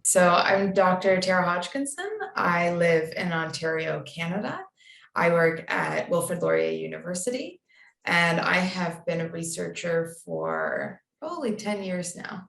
So I'm Dr. Tarah Hodgkinson. I live in Ontario, Canada. I work at Wilfrid Laurier University, and I have been a researcher for probably 10 years now.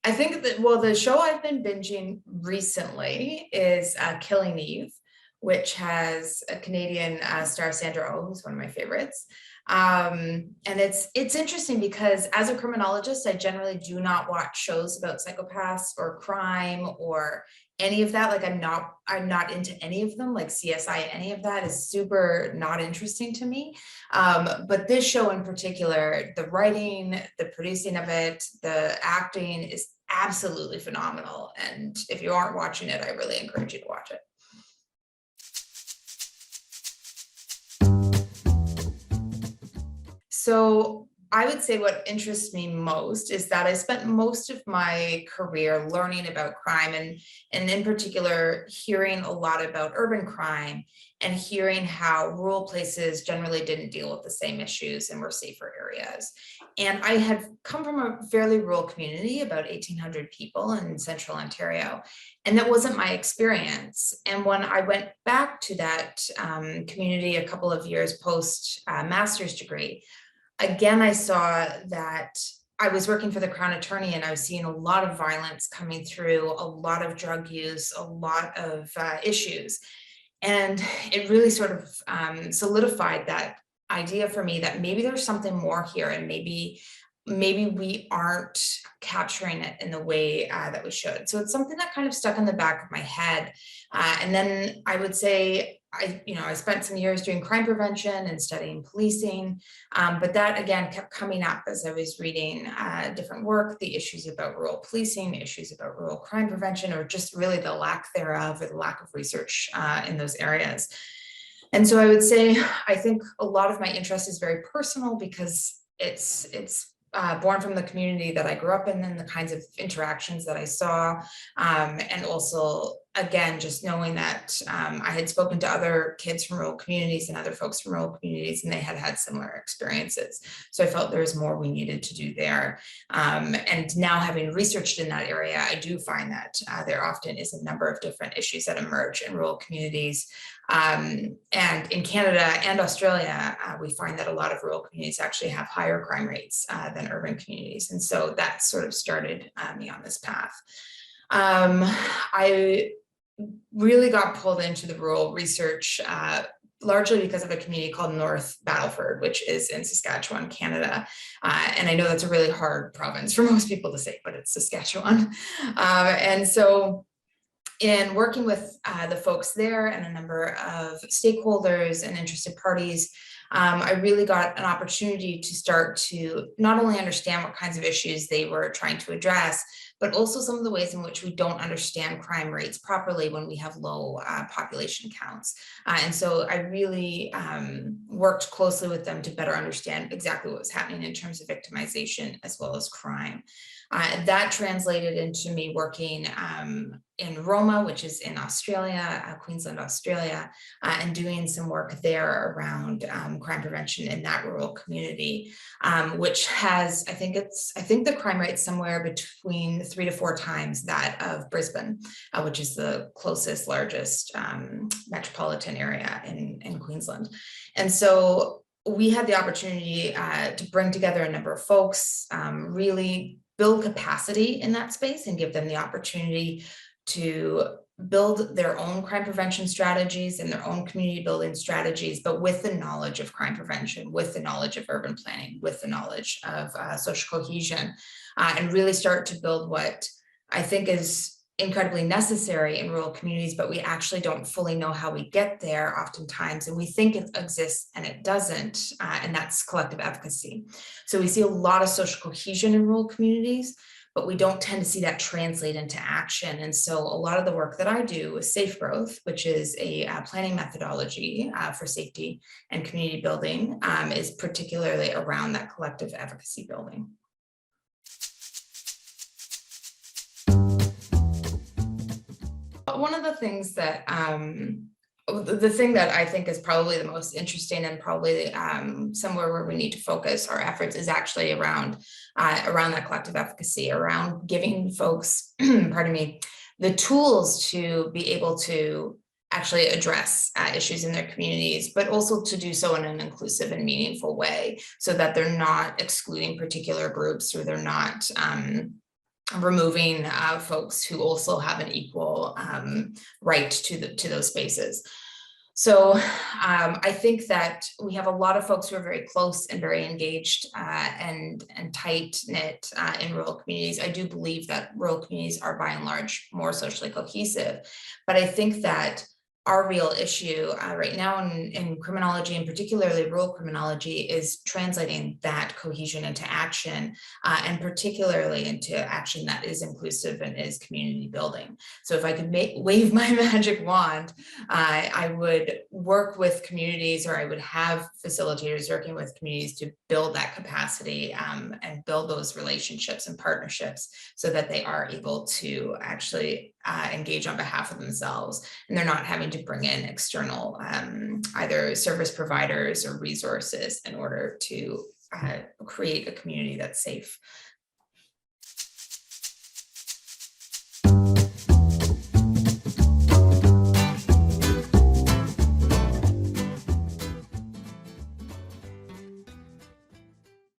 I think that, well, the show I've been binging recently is Killing Eve, which has a Canadian star, Sandra Oh, who's one of my favorites. And it's interesting because as a criminologist, I generally do not watch shows about psychopaths or crime or any of that. Like I'm not into any of them, like CSI, any of that is super not interesting to me. But this show in particular, the writing, the producing of it, the acting is absolutely phenomenal. And if you aren't watching it, I really encourage you to watch it. So I would say what interests me most is that I spent most of my career learning about crime and in particular, hearing a lot about urban crime and hearing how rural places generally didn't deal with the same issues and were safer areas. And I had come from a fairly rural community, about 1,800 people in central Ontario, and that wasn't my experience. And when I went back to that community a couple of years post master's degree, again, I saw that I was working for the Crown Attorney and I was seeing a lot of violence coming through, a lot of drug use, a lot of issues. And it really sort of solidified that idea for me that maybe there's something more here and maybe we aren't capturing it in the way that we should. So it's something that kind of stuck in the back of my head. And then I would say, I spent some years doing crime prevention and studying policing, but that again kept coming up as I was reading different work, the issues about rural policing, issues about rural crime prevention, or just really the lack thereof or the lack of research in those areas. And so I would say, I think a lot of my interest is very personal because it's born from the community that I grew up in and the kinds of interactions that I saw. And also, again, just knowing that I had spoken to other kids from rural communities and other folks from rural communities, and they had had similar experiences. So I felt there was more we needed to do there. And now having researched in that area, I do find that there often is a number of different issues that emerge in rural communities. And in Canada and Australia, we find that a lot of rural communities actually have higher crime rates than urban communities. And so that sort of started me on this path. I really got pulled into the rural research largely because of a community called North Battleford, which is in Saskatchewan, Canada. And I know that's a really hard province for most people to say, but it's Saskatchewan. And so in working with the folks there and a number of stakeholders and interested parties, I really got an opportunity to start to not only understand what kinds of issues they were trying to address, but also some of the ways in which we don't understand crime rates properly when we have low population counts. And so I really worked closely with them to better understand exactly what was happening in terms of victimization as well as crime. That translated into me working in Roma, which is in Australia, Queensland, Australia, and doing some work there around crime prevention in that rural community, which has, I think the crime rate is somewhere between 3 to 4 times that of Brisbane, which is the closest, largest metropolitan area in Queensland. And so we had the opportunity to bring together a number of folks, really build capacity in that space and give them the opportunity to build their own crime prevention strategies and their own community building strategies, but with the knowledge of crime prevention, with the knowledge of urban planning, with the knowledge of social cohesion, and really start to build what I think is incredibly necessary in rural communities, but we actually don't fully know how we get there oftentimes. And we think it exists and it doesn't, and that's collective advocacy. So we see a lot of social cohesion in rural communities, but we don't tend to see that translate into action. And so a lot of the work that I do is SafeGrowth, which is a planning methodology for safety and community building, is particularly around that collective advocacy building. One of the things that The thing that I think is probably the most interesting and probably somewhere where we need to focus our efforts is actually around that collective efficacy, around giving folks, pardon me, the tools to be able to actually address issues in their communities, but also to do so in an inclusive and meaningful way, so that they're not excluding particular groups, or they're not removing folks who also have an equal right to those spaces. So I think that we have a lot of folks who are very close and very engaged and tight knit in rural communities. I do believe that rural communities are by and large more socially cohesive, but I think that our real issue right now in criminology, and particularly rural criminology, is translating that cohesion into action, and particularly into action that is inclusive and is community building. So if I could wave my magic wand, I would work with communities, or I would have facilitators working with communities to build that capacity and build those relationships and partnerships, so that they are able to actually engage on behalf of themselves, and they're not having to bring in external either service providers or resources in order to create a community that's safe